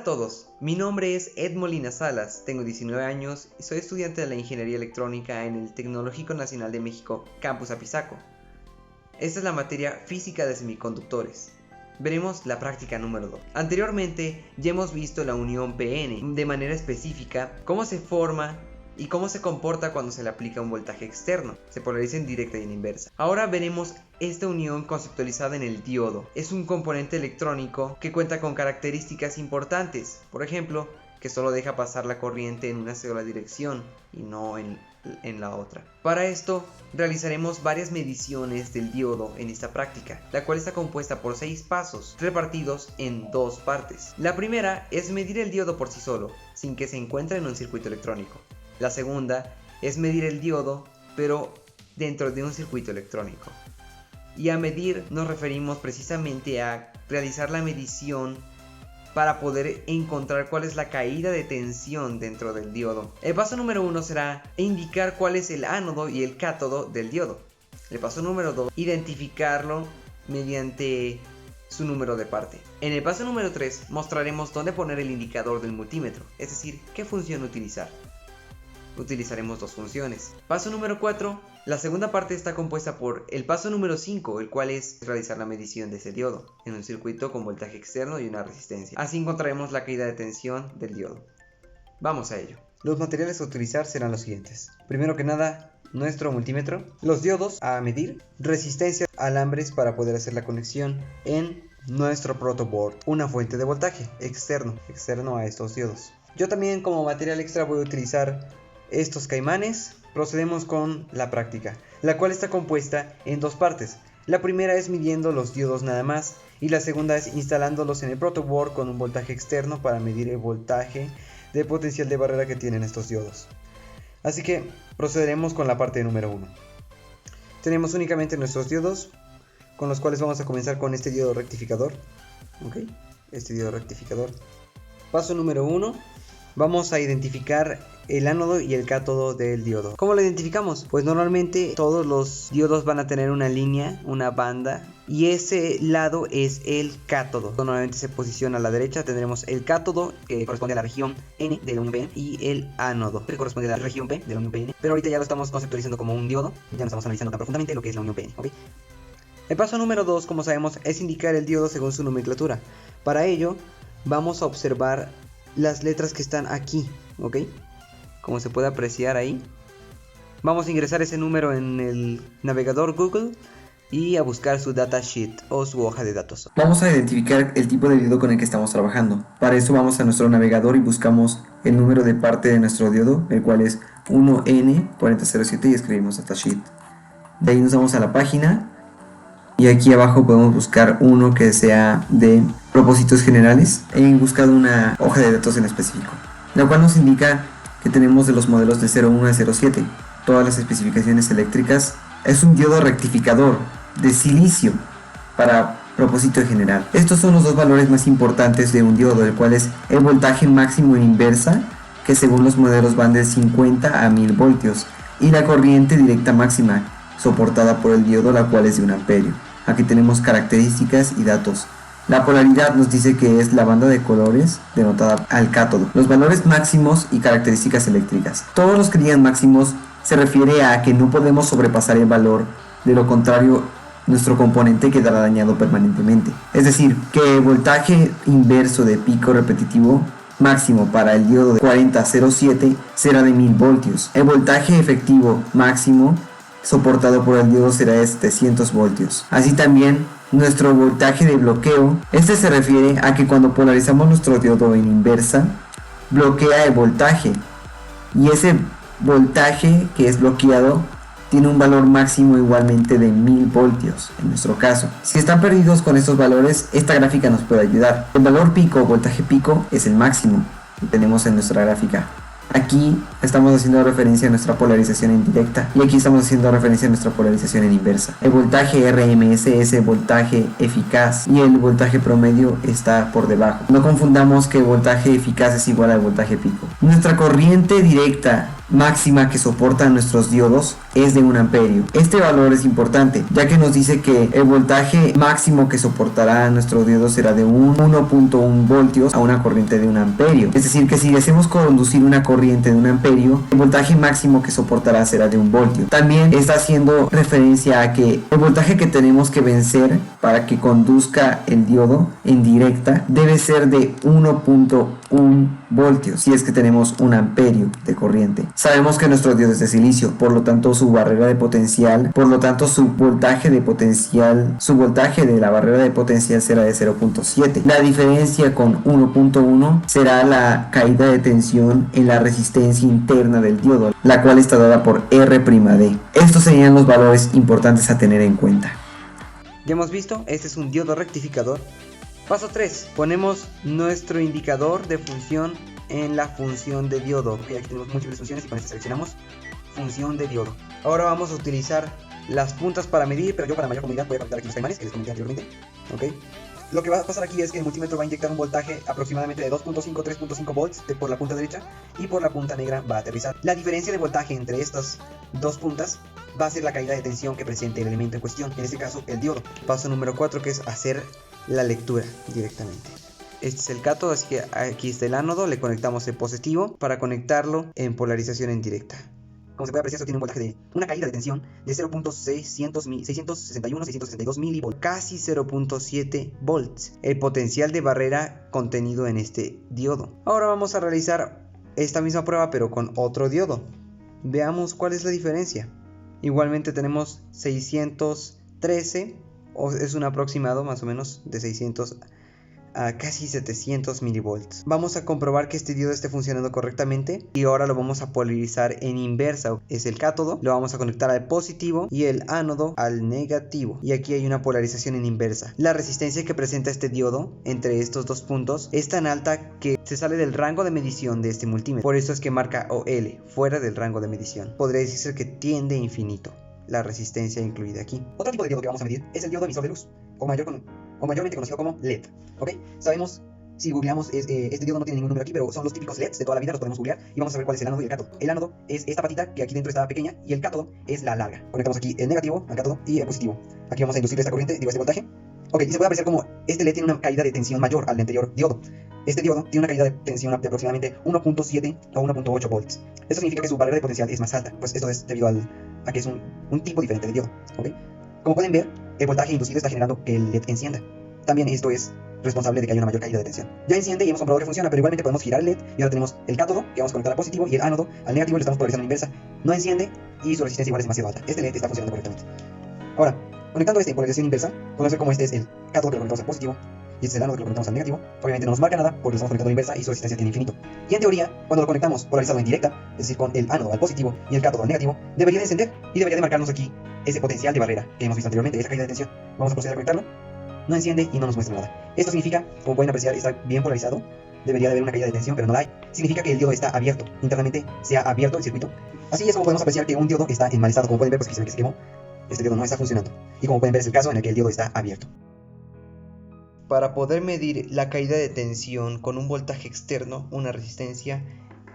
Hola a todos, mi nombre es Ed Molina Salas, tengo 19 años y soy estudiante de la Ingeniería Electrónica en el Tecnológico Nacional de México, Campus Apizaco. Esta es la materia Física de Semiconductores. Veremos la práctica número 2. Anteriormente ya hemos visto la unión PN, de manera específica, cómo se forma y cómo se comporta cuando se le aplica un voltaje externo. Se polariza en directa y en inversa. Ahora veremos esta unión conceptualizada en el diodo. Es un componente electrónico que cuenta con características importantes. Por ejemplo, que solo deja pasar la corriente en una sola dirección y no en la otra. Para esto realizaremos varias mediciones del diodo en esta práctica, la cual está compuesta por 6 pasos repartidos en 2 partes. La primera es medir el diodo por sí solo, sin que se encuentre en un circuito electrónico. La segunda es medir el diodo, pero dentro de un circuito electrónico. Y a medir nos referimos precisamente a realizar la medición para poder encontrar cuál es la caída de tensión dentro del diodo. El paso número 1 será indicar cuál es el ánodo y el cátodo del diodo. El paso número 2, identificarlo mediante su número de parte. En el paso número 3 mostraremos dónde poner el indicador del multímetro, es decir, qué función utilizar. Utilizaremos 2 funciones. Paso número 4. La segunda parte está compuesta por el paso número 5, el cual es realizar la medición de ese diodo en un circuito con voltaje externo y una resistencia. Así encontraremos la caída de tensión del diodo. Vamos a ello. Los materiales a utilizar serán los siguientes. Primero que nada, nuestro multímetro, los diodos a medir, resistencia, alambres para poder hacer la conexión en nuestro protoboard, una fuente de voltaje externo a estos diodos. Yo también como material extra voy a utilizar estos caimanes. Procedemos con la práctica, la cual está compuesta en 2 partes. La primera es midiendo los diodos nada más, y la segunda es instalándolos en el protoboard con un voltaje externo para medir el voltaje de potencial de barrera que tienen estos diodos. Así que procederemos con la parte número 1. Tenemos únicamente nuestros diodos, con los cuales vamos a comenzar con este diodo rectificador. Este diodo rectificador. Paso número 1. Vamos a identificar el ánodo y el cátodo del diodo. ¿Cómo lo identificamos? Pues normalmente todos los diodos van a tener una línea, una banda, y ese lado es el cátodo. Normalmente se posiciona a la derecha. Tendremos el cátodo, que corresponde a la región N de la unión PN, y el ánodo, que corresponde a la región P de la unión PN. Pero ahorita ya lo estamos conceptualizando como un diodo, ya no estamos analizando tan profundamente lo que es la unión PN. El paso número 2, como sabemos, es indicar el diodo según su nomenclatura. Para ello, vamos a observar las letras que están aquí, como se puede apreciar ahí. Vamos a ingresar ese número en el navegador Google y a buscar su datasheet o su hoja de datos. Vamos a identificar el tipo de diodo con el que estamos trabajando. Para eso vamos a nuestro navegador y buscamos el número de parte de nuestro diodo, el cual es 1N4007, y escribimos datasheet. De ahí nos vamos a la página y aquí abajo podemos buscar uno que sea de propósitos generales. He buscado una hoja de datos en específico, la cual nos indica que tenemos de los modelos de 01 a 07 todas las especificaciones eléctricas. Es un diodo rectificador de silicio para propósito general. Estos son los 2 valores más importantes de un diodo, el cual es el voltaje máximo en inversa, que según los modelos van de 50 a 1000 voltios, y la corriente directa máxima soportada por el diodo, la cual es de 1 amperio. Aquí tenemos características y datos. La polaridad nos dice que es la banda de colores denotada al cátodo. Los valores máximos y características eléctricas. Todos los que digan máximos se refiere a que no podemos sobrepasar el valor, de lo contrario nuestro componente quedará dañado permanentemente. Es decir, que el voltaje inverso de pico repetitivo máximo para el diodo de 4007 será de 1000 voltios. El voltaje efectivo máximo soportado por el diodo será de 700 voltios. Así también nuestro voltaje de bloqueo. Este se refiere a que cuando polarizamos nuestro diodo en inversa, bloquea el voltaje, y ese voltaje que es bloqueado tiene un valor máximo igualmente de 1000 voltios en nuestro caso. Si están perdidos con estos valores, esta gráfica nos puede ayudar. El valor pico o voltaje pico es el máximo que tenemos en nuestra gráfica. Aquí estamos haciendo referencia a nuestra polarización en directa y aquí estamos haciendo referencia a nuestra polarización en inversa. El voltaje RMS es el voltaje eficaz y el voltaje promedio está por debajo. No confundamos que el voltaje eficaz es igual al voltaje pico. Nuestra corriente directa máxima que soportan nuestros diodos es de 1 amperio. Este valor es importante ya que nos dice que el voltaje máximo que soportará nuestro diodo será de 1.1 voltios a una corriente de 1 amperio. Es decir que si deseamos conducir una corriente de 1 amperio, el voltaje máximo que soportará será de 1 voltio. También está haciendo referencia a que el voltaje que tenemos que vencer para que conduzca el diodo en directa debe ser de 1.1 voltios si es que tenemos 1 amperio de corriente. Sabemos que nuestro diodo es de silicio, por lo tanto su barrera de potencial, por lo tanto su voltaje de potencial, su voltaje de la barrera de potencial será de 0.7. La diferencia con 1.1 será la caída de tensión en la resistencia interna del diodo, la cual está dada por R'(D). Estos serían los valores importantes a tener en cuenta. Ya hemos visto, este es un diodo rectificador. Paso 3. Ponemos nuestro indicador de función en la función de diodo. Aquí tenemos múltiples funciones y con esta seleccionamos función de diodo. Ahora vamos a utilizar las puntas para medir, pero yo para mayor comodidad voy a conectar aquí los caimanes que les comenté anteriormente. ¿Okay? Lo que va a pasar aquí es que el multímetro va a inyectar un voltaje aproximadamente de 2.5-3.5 volts por la punta derecha y por la punta negra va a aterrizar. La diferencia de voltaje entre estas dos puntas va a ser la caída de tensión que presente el elemento en cuestión, en este caso el diodo. Paso número 4, que es hacer la lectura directamente. Este es el cátodo, así que aquí está el ánodo, le conectamos el positivo para conectarlo en polarización en directa. Como se puede apreciar, esto tiene un voltaje de una caída de tensión de 0.661-662 milivolts, casi 0.7 volts, el potencial de barrera contenido en este diodo. Ahora vamos a realizar esta misma prueba pero con otro diodo. Veamos cuál es la diferencia. Igualmente tenemos 613, o es un aproximado más o menos de 600 a casi 700 milivolts. Vamos a comprobar que este diodo esté funcionando correctamente y ahora lo vamos a polarizar en inversa. Es el cátodo, lo vamos a conectar al positivo y el ánodo al negativo. Y aquí hay una polarización en inversa. La resistencia que presenta este diodo entre estos dos puntos es tan alta que se sale del rango de medición de este multímetro. Por eso es que marca OL, fuera del rango de medición. Podría decirse que tiende a infinito la resistencia incluida aquí. Otro tipo de diodo que vamos a medir es el diodo emisor de luz, o mayormente conocido como LED. ¿Ok? Sabemos, si googleamos, este diodo no tiene ningún número aquí, pero son los típicos LEDs de toda la vida, los podemos googlear y vamos a ver cuál es el ánodo y el cátodo. El ánodo es esta patita que aquí dentro está pequeña y el cátodo es la larga. Conectamos aquí el negativo al cátodo y el positivo. Aquí vamos a inducir esta corriente, este voltaje. Ok, y se puede apreciar como este LED tiene una caída de tensión mayor al anterior diodo. Este diodo tiene una caída de tensión de aproximadamente 1.7 o 1.8 volts. Esto significa que su barrera de potencial es más alta, pues esto es debido a que es un tipo diferente de diodo. ¿Okay? Como pueden ver, el voltaje inducido está generando que el LED encienda. También esto es responsable de que haya una mayor caída de tensión. Ya enciende y hemos comprobado que funciona, pero igualmente podemos girar el LED y ahora tenemos el cátodo que vamos a conectar al positivo y el ánodo al negativo, le estamos polarizando en inversa. No enciende y su resistencia igual es demasiado alta. Este LED está funcionando correctamente. Ahora, conectando este en polarización inversa, podemos ver cómo este es el cátodo que lo conectamos al positivo y este es el ánodo que lo conectamos al negativo. Obviamente no nos marca nada porque lo estamos conectando a la inversa y su resistencia tiene infinito. Y en teoría, cuando lo conectamos polarizado en directa, es decir, con el ánodo al positivo y el cátodo al negativo, debería de encender y debería de marcarnos aquí ese potencial de barrera que hemos visto anteriormente, esa caída de tensión. Vamos a proceder a conectarlo. No enciende y no nos muestra nada. Esto significa, como pueden apreciar, está bien polarizado. Debería de haber una caída de tensión, pero no la hay. Significa que el diodo está abierto. Internamente se ha abierto el circuito. Así es como podemos apreciar que un diodo está en mal estado. Como pueden ver, pues aquí se ve que se quemó. Este diodo no está funcionando. Y como pueden ver, es el caso en el que el diodo está abierto. Para poder medir la caída de tensión con un voltaje externo, una resistencia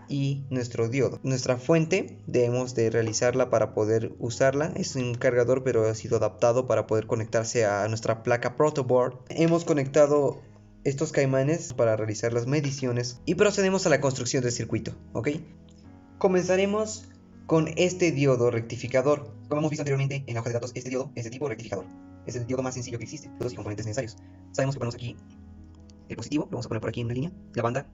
y nuestro diodo. Nuestra fuente debemos de realizarla para poder usarla. Es un cargador pero ha sido adaptado para poder conectarse a nuestra placa protoboard. Hemos conectado estos caimanes para realizar las mediciones y procedemos a la construcción del circuito. ¿Ok? Comenzaremos con este diodo rectificador. Como hemos visto anteriormente en la hoja de datos, este diodo es de tipo rectificador. Es el diodo más sencillo que existe, los componentes necesarios. Sabemos que ponemos aquí el positivo, lo vamos a poner por aquí en una línea. La banda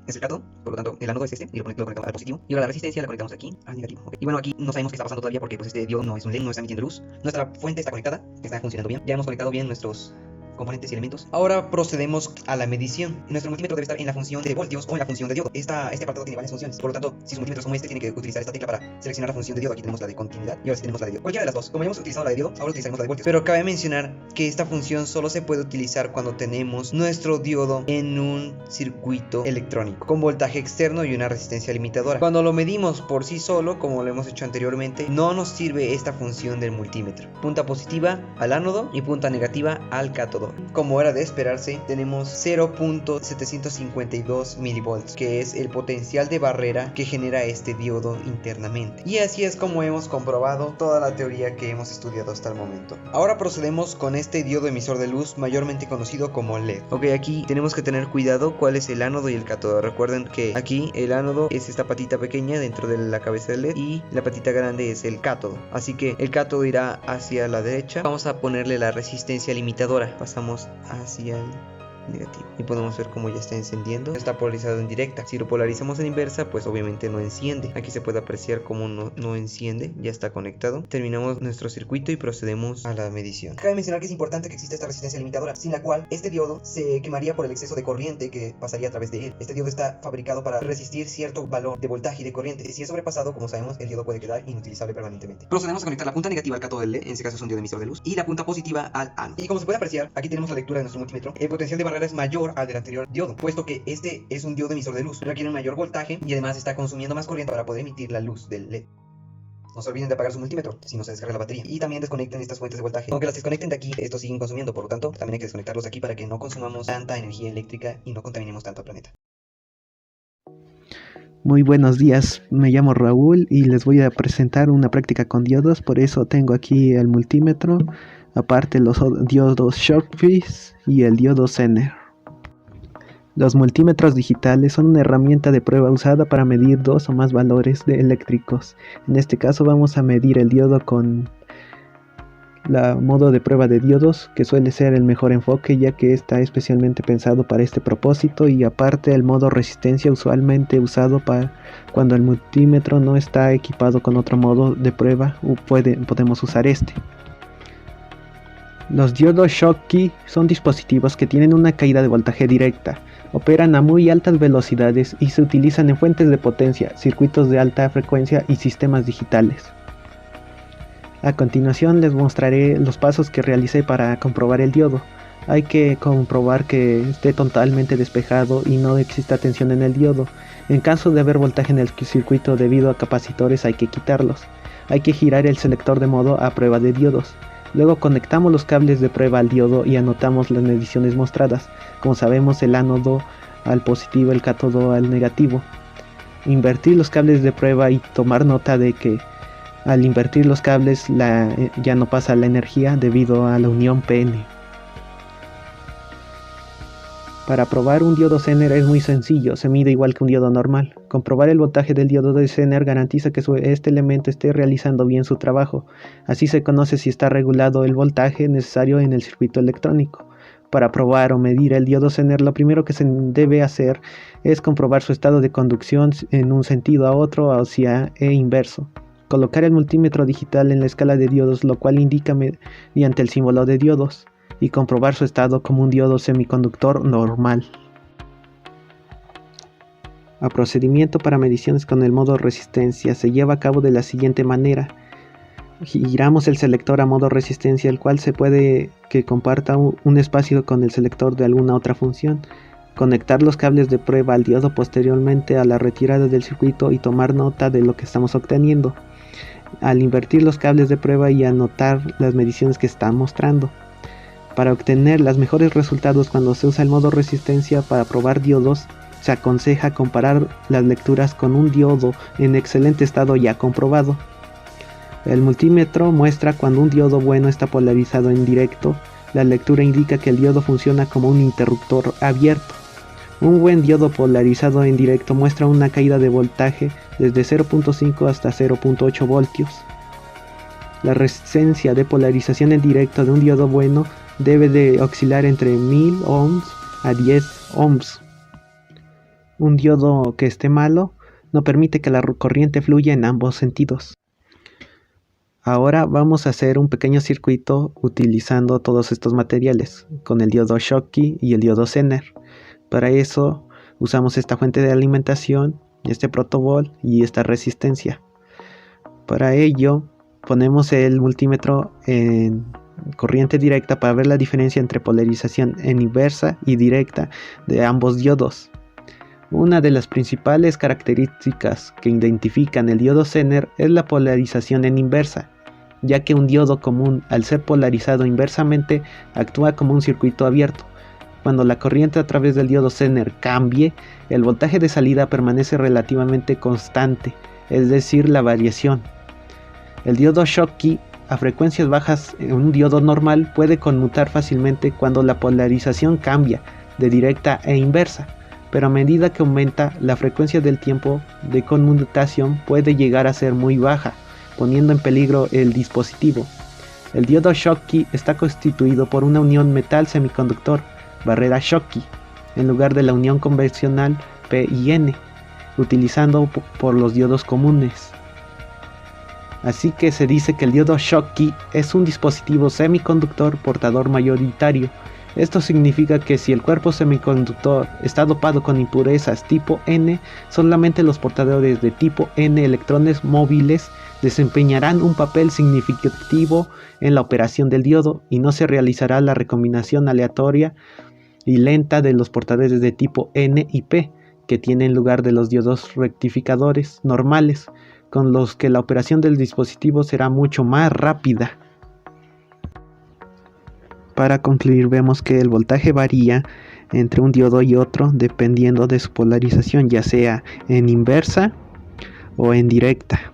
es el cátodo, por lo tanto el ánodo es este, y lo conectamos al positivo. Y ahora la resistencia la conectamos aquí al negativo. ¿Okay? Y bueno, aquí no sabemos qué está pasando todavía porque pues este diodo no es un LED, no está emitiendo luz. Nuestra fuente está conectada, está funcionando bien. Ya hemos conectado bien nuestros componentes y elementos. Ahora procedemos a la medición. Nuestro multímetro debe estar en la función de voltios o en la función de diodo. Este apartado tiene varias funciones, por lo tanto, si su multímetro es como este, tiene que utilizar esta tecla para seleccionar la función de diodo. Aquí tenemos la de continuidad y ahora sí tenemos la de diodo. Cualquiera de las dos. Como ya hemos utilizado la de diodo, ahora utilizaremos la de voltios. Pero cabe mencionar que esta función solo se puede utilizar cuando tenemos nuestro diodo en un circuito electrónico con voltaje externo y una resistencia limitadora. Cuando lo medimos por sí solo, como lo hemos hecho anteriormente, no nos sirve esta función del multímetro. Punta positiva al ánodo y punta negativa al cátodo. Como era de esperarse, tenemos 0.752 milivolts, que es el potencial de barrera que genera este diodo internamente. Y así es como hemos comprobado toda la teoría que hemos estudiado hasta el momento. Ahora procedemos con este diodo emisor de luz, mayormente conocido como LED. Ok, aquí tenemos que tener cuidado cuál es el ánodo y el cátodo. Recuerden que aquí el ánodo es esta patita pequeña dentro de la cabeza del LED y la patita grande es el cátodo. Así que el cátodo irá hacia la derecha. Vamos a ponerle la resistencia limitadora. Pasamos hacia el negativo y podemos ver cómo ya está encendiendo. Está polarizado en directa. Si lo polarizamos en inversa, pues obviamente no enciende. Aquí se puede apreciar cómo no enciende. Ya está conectado. Terminamos nuestro circuito y procedemos a la medición. Cabe mencionar que es importante que exista esta resistencia limitadora, sin la cual este diodo se quemaría por el exceso de corriente que pasaría a través de él. Este diodo está fabricado para resistir cierto valor de voltaje y de corriente. Si es sobrepasado, como sabemos, el diodo puede quedar inutilizable permanentemente. Procedemos a conectar la punta negativa al cátodo del LED, en este caso es un diodo emisor de luz, y la punta positiva al ánodo. Y como se puede apreciar, aquí tenemos la lectura de nuestro multímetro. El potencial de barrera es mayor al del anterior diodo, puesto que este es un diodo emisor de luz, requiere un mayor voltaje y además está consumiendo más corriente para poder emitir la luz del LED. No se olviden de apagar su multímetro si no se descarga la batería, y también desconecten estas fuentes de voltaje. Aunque las desconecten de aquí, estos siguen consumiendo, por lo tanto también hay que desconectarlos de aquí para que no consumamos tanta energía eléctrica y no contaminemos tanto al planeta. Muy buenos días, me llamo Raúl y les voy a presentar una práctica con diodos. Por eso tengo aquí el multímetro, aparte los diodos Shortfish y el diodo Zener. Los multímetros digitales son una herramienta de prueba usada para medir dos o más valores eléctricos. En este caso vamos a medir el diodo con la modo de prueba de diodos, que suele ser el mejor enfoque ya que está especialmente pensado para este propósito, y aparte el modo resistencia, usualmente usado para cuando el multímetro no está equipado con otro modo de prueba, podemos usar este. Los diodos Schottky son dispositivos que tienen una caída de voltaje directa, operan a muy altas velocidades y se utilizan en fuentes de potencia, circuitos de alta frecuencia y sistemas digitales. A continuación les mostraré los pasos que realicé para comprobar el diodo. Hay que comprobar que esté totalmente despejado y no exista tensión en el diodo. En caso de haber voltaje en el circuito debido a capacitores, hay que quitarlos. Hay que girar el selector de modo a prueba de diodos. Luego conectamos los cables de prueba al diodo y anotamos las mediciones mostradas. Como sabemos, el ánodo al positivo, el cátodo al negativo. Invertir los cables de prueba y tomar nota de que al invertir los cables ya no pasa la energía debido a la unión PN. Para probar un diodo Zener es muy sencillo, se mide igual que un diodo normal. Comprobar el voltaje del diodo de Zener garantiza que este elemento esté realizando bien su trabajo. Así se conoce si está regulado el voltaje necesario en el circuito electrónico. Para probar o medir el diodo Zener, lo primero que se debe hacer es comprobar su estado de conducción en un sentido a otro, hacia e inverso. Colocar el multímetro digital en la escala de diodos, lo cual indica mediante el símbolo de diodos, y comprobar su estado como un diodo semiconductor normal. El procedimiento para mediciones con el modo resistencia se lleva a cabo de la siguiente manera. Giramos el selector a modo resistencia, el cual se puede que comparta un espacio con el selector de alguna otra función. Conectar los cables de prueba al diodo posteriormente a la retirada del circuito y tomar nota de lo que estamos obteniendo. Al invertir los cables de prueba y anotar las mediciones que está mostrando. Para obtener los mejores resultados cuando se usa el modo resistencia para probar diodos, se aconseja comparar las lecturas con un diodo en excelente estado ya comprobado. El multímetro muestra cuando un diodo bueno está polarizado en directo. La lectura indica que el diodo funciona como un interruptor abierto. Un buen diodo polarizado en directo muestra una caída de voltaje desde 0.5 hasta 0.8 voltios. La resistencia de polarización en directo de un diodo bueno debe de oscilar entre 1000 ohms a 10 ohms. Un diodo que esté malo no permite que la corriente fluya en ambos sentidos. Ahora vamos a hacer un pequeño circuito utilizando todos estos materiales con el diodo Schottky y el diodo Zener. Para eso usamos esta fuente de alimentación, este protobol y esta resistencia. Para ello ponemos el multímetro en corriente directa para ver la diferencia entre polarización en inversa y directa de ambos diodos. Una de las principales características que identifican el diodo Zener es la polarización en inversa, ya que un diodo común, al ser polarizado inversamente, actúa como un circuito abierto. Cuando la corriente a través del diodo Zener cambie, el voltaje de salida permanece relativamente constante, es decir, la variación. El diodo Schottky a frecuencias bajas en un diodo normal puede conmutar fácilmente cuando la polarización cambia de directa e inversa, pero a medida que aumenta la frecuencia del tiempo de conmutación puede llegar a ser muy baja, poniendo en peligro el dispositivo. El diodo Schottky está constituido por una unión metal semiconductor, barrera Schottky, en lugar de la unión convencional P y N, utilizando por los diodos comunes. Así que se dice que el diodo Schottky es un dispositivo semiconductor portador mayoritario. Esto significa que si el cuerpo semiconductor está dopado con impurezas tipo N, solamente los portadores de tipo N electrones móviles desempeñarán un papel significativo en la operación del diodo y no se realizará la recombinación aleatoria y lenta de los portadores de tipo N y P, que tienen lugar de los diodos rectificadores normales, con los que la operación del dispositivo será mucho más rápida. Para concluir, vemos que el voltaje varía entre un diodo y otro dependiendo de su polarización, ya sea en inversa o en directa.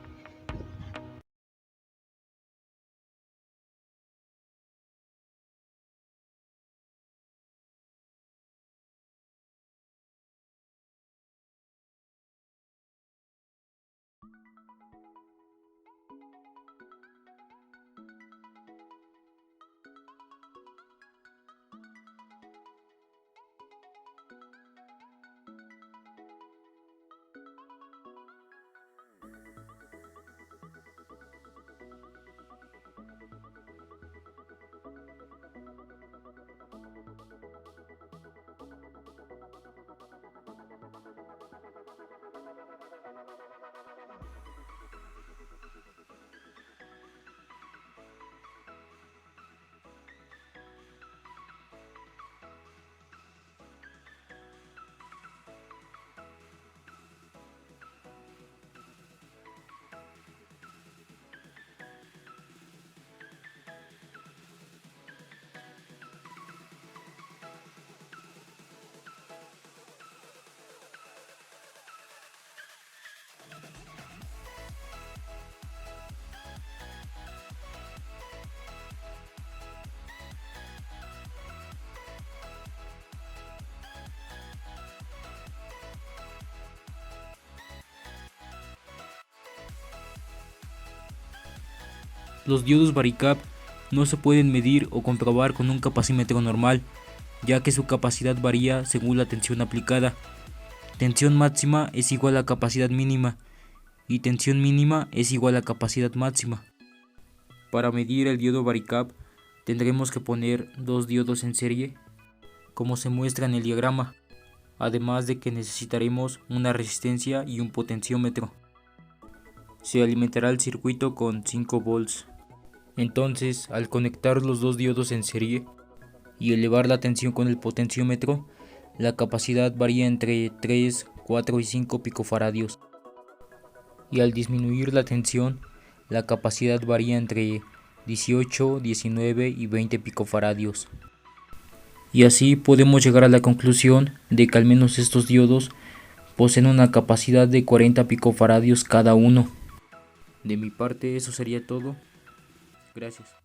Los diodos varicap no se pueden medir o comprobar con un capacímetro normal, ya que su capacidad varía según la tensión aplicada. Tensión máxima es igual a capacidad mínima y tensión mínima es igual a capacidad máxima. Para medir el diodo varicap tendremos que poner dos diodos en serie, como se muestra en el diagrama, además de que necesitaremos una resistencia y un potenciómetro. Se alimentará el circuito con 5 volts. Entonces, al conectar los dos diodos en serie y elevar la tensión con el potenciómetro, la capacidad varía entre 3, 4 y 5 picofaradios. Y al disminuir la tensión, la capacidad varía entre 18, 19 y 20 picofaradios. Y así podemos llegar a la conclusión de que al menos estos diodos poseen una capacidad de 40 picofaradios cada uno. De mi parte eso sería todo. Gracias.